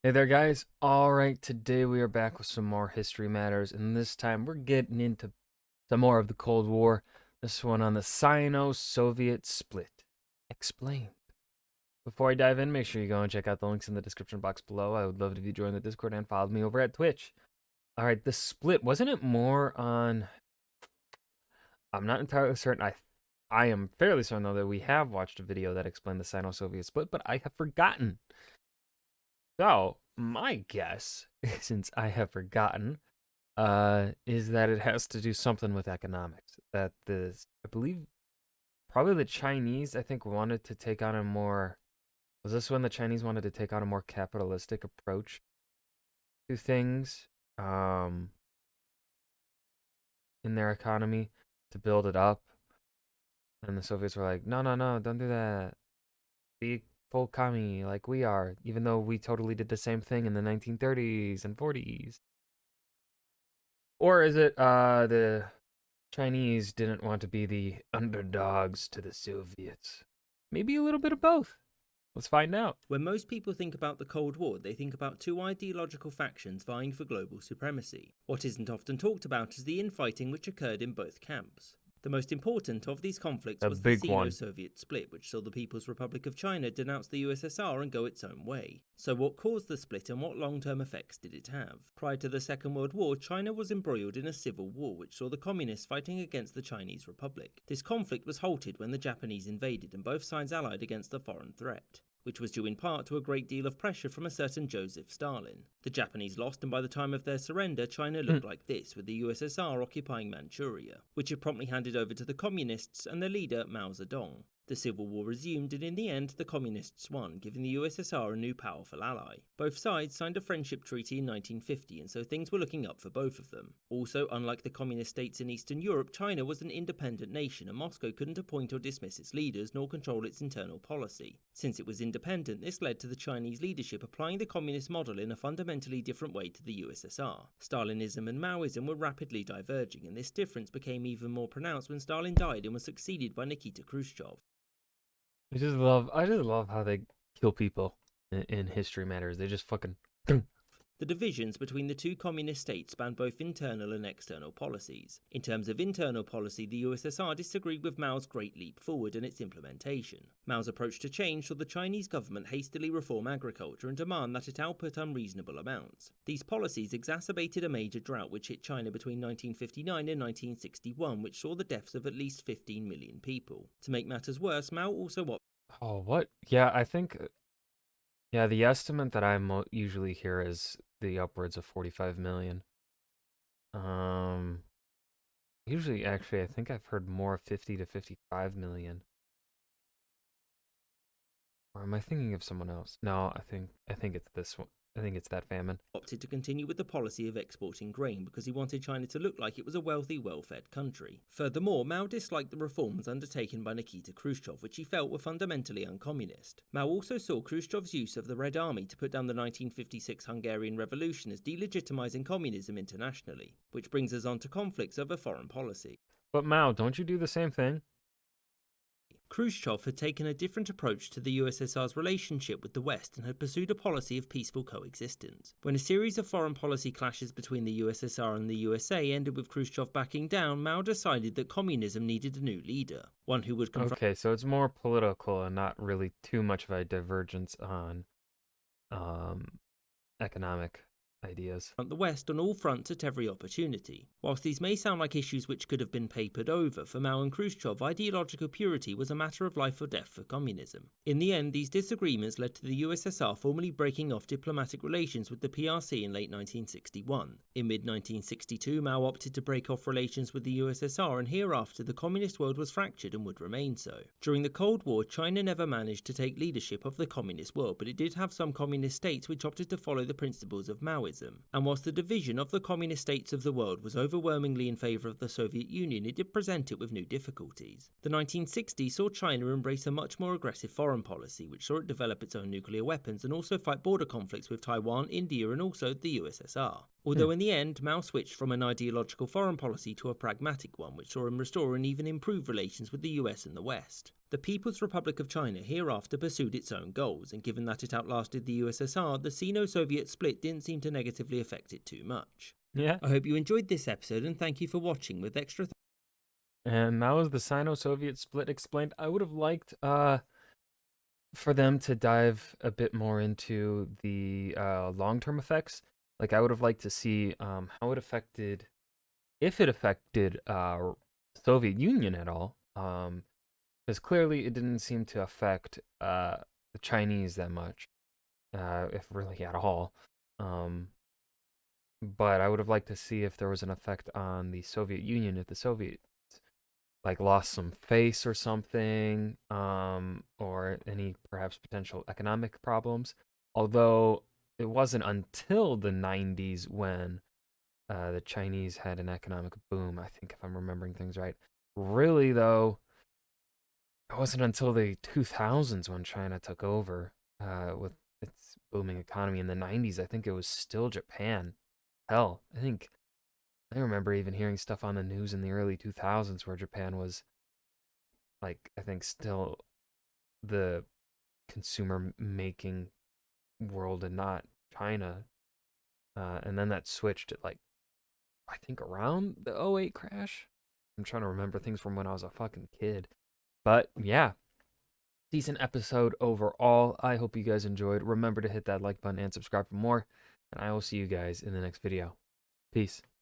Hey there, guys. All right, today we are back with some more History Matters, and this time we're getting into some more of the Cold War. This one on the Sino Soviet split. Explained. Before I dive in, make sure you go and check out the links in the description box below. I would love it if you join the Discord and followed me over at Twitch. All right, the split, wasn't it more on. I'm not entirely certain. I am fairly certain, though, that we have watched a video that explained the Sino Soviet split, but I have forgotten. So, my guess, since I have forgotten, is that it has to do something with economics. I believe, probably the Chinese, I think, wanted to take on a more. Was this when the Chinese wanted to take on a more capitalistic approach to things, um, in their economy to build it up? And the Soviets were like, no, no, no, don't do that. Be full commie like we are, even though we totally did the same thing in the 1930s and 40s. Or is it the Chinese didn't want to be the underdogs to the Soviets? Maybe a little bit of both. Let's find out. When most people think about the Cold War, they think about two ideological factions vying for global supremacy. What isn't often talked about is the infighting which occurred in both camps. The most important of these conflicts A was the big one. Sino-Soviet split, which saw the People's Republic of China denounce the USSR and go its own way. So what caused the split and what long-term effects did it have? Prior to the Second World War, China was embroiled in a civil war which saw the communists fighting against the Chinese Republic. This conflict was halted when the Japanese invaded and both sides allied against the foreign threat, which was due in part to a great deal of pressure from a certain Joseph Stalin. The Japanese lost, and by the time of their surrender, China looked like this, with the USSR occupying Manchuria, which it promptly handed over to the communists and their leader Mao Zedong. The civil war resumed, and in the end, the communists won, giving the USSR a new powerful ally. Both sides signed a friendship treaty in 1950, and so things were looking up for both of them. Also, unlike the communist states in Eastern Europe, China was an independent nation, and Moscow couldn't appoint or dismiss its leaders nor control its internal policy. Since it was independent, this led to the Chinese leadership applying the communist model in a fundamentally different way to the USSR. Stalinism and Maoism were rapidly diverging, and this difference became even more pronounced when Stalin died and was succeeded by Nikita Khrushchev. I just love how they kill people in History Matters. They just fucking. The divisions between the two communist states span both internal and external policies. In terms of internal policy, the USSR disagreed with Mao's Great Leap Forward and its implementation. Mao's approach to change saw the Chinese government hastily reform agriculture and demand that it output unreasonable amounts. These policies exacerbated a major drought which hit China between 1959 and 1961, which saw the deaths of at least 15 million people. To make matters worse, Mao also Oh, what? Yeah, I think. Yeah, the estimate that usually hear is the upwards of 45 million. Um, Usually, actually, I think I've heard more 50 to 55 million. Or am I thinking of someone else? No, I think it's this one. I think it's that famine. opted to continue with the policy of exporting grain because he wanted China to look like it was a wealthy, well-fed country. Furthermore, Mao disliked the reforms undertaken by Nikita Khrushchev, which he felt were fundamentally uncommunist. Mao also saw Khrushchev's use of the Red Army to put down the 1956 Hungarian Revolution as delegitimizing communism internationally, which brings us on to conflicts over foreign policy. But Mao, don't you do the same thing? Khrushchev had taken a different approach to the USSR's relationship with the West and had pursued a policy of peaceful coexistence. When a series of foreign policy clashes between the USSR and the USA ended with Khrushchev backing down, Mao decided that communism needed a new leader, one who would confront Okay, so it's more political and not really too much of a divergence on um, economic ideas. the West on all fronts at every opportunity. Whilst these may sound like issues which could have been papered over, for Mao and Khrushchev, ideological purity was a matter of life or death for communism. In the end, these disagreements led to the USSR formally breaking off diplomatic relations with the PRC in late 1961. In mid-1962, Mao opted to break off relations with the USSR, and hereafter the communist world was fractured and would remain so. During the Cold War, China never managed to take leadership of the communist world, but it did have some communist states which opted to follow the principles of Maoism. And whilst the division of the communist states of the world was overwhelmingly in favour of the Soviet Union, it did present it with new difficulties. The 1960s saw China embrace a much more aggressive foreign policy, which saw it develop its own nuclear weapons and also fight border conflicts with Taiwan, India and also the USSR. Although in the end, Mao switched from an ideological foreign policy to a pragmatic one, which saw him restore and even improve relations with the US and the West. The People's Republic of China hereafter pursued its own goals, and given that it outlasted the USSR, the Sino Soviet split didn't seem to negatively affect it too much. Yeah. I hope you enjoyed this episode, and thank you for watching with extra. And that was the Sino-Soviet split explained. I would have liked for them to dive a bit more into the long-term effects. Like I would have liked to see how it affected, if it affected Soviet Union at all. Because clearly it didn't seem to affect the Chinese that much, if really at all. Um, but I would have liked to see if there was an effect on the Soviet Union, if the Soviets like lost some face or something, or any perhaps potential economic problems. Although it wasn't until the 90s when the Chinese had an economic boom, I think, if I'm remembering things right. Really, though, it wasn't until the 2000s when China took over with its booming economy. In the 90s, I think it was still Japan. Hell, I remember even hearing stuff on the news in the early 2000s where Japan was, like, I think still the consumer making world and not China. And then that switched at, like, I think around the '08 crash. I'm trying to remember things from when I was a fucking kid. But yeah, decent episode overall. I hope you guys enjoyed. Remember to hit that like button and subscribe for more. And I will see you guys in the next video. Peace.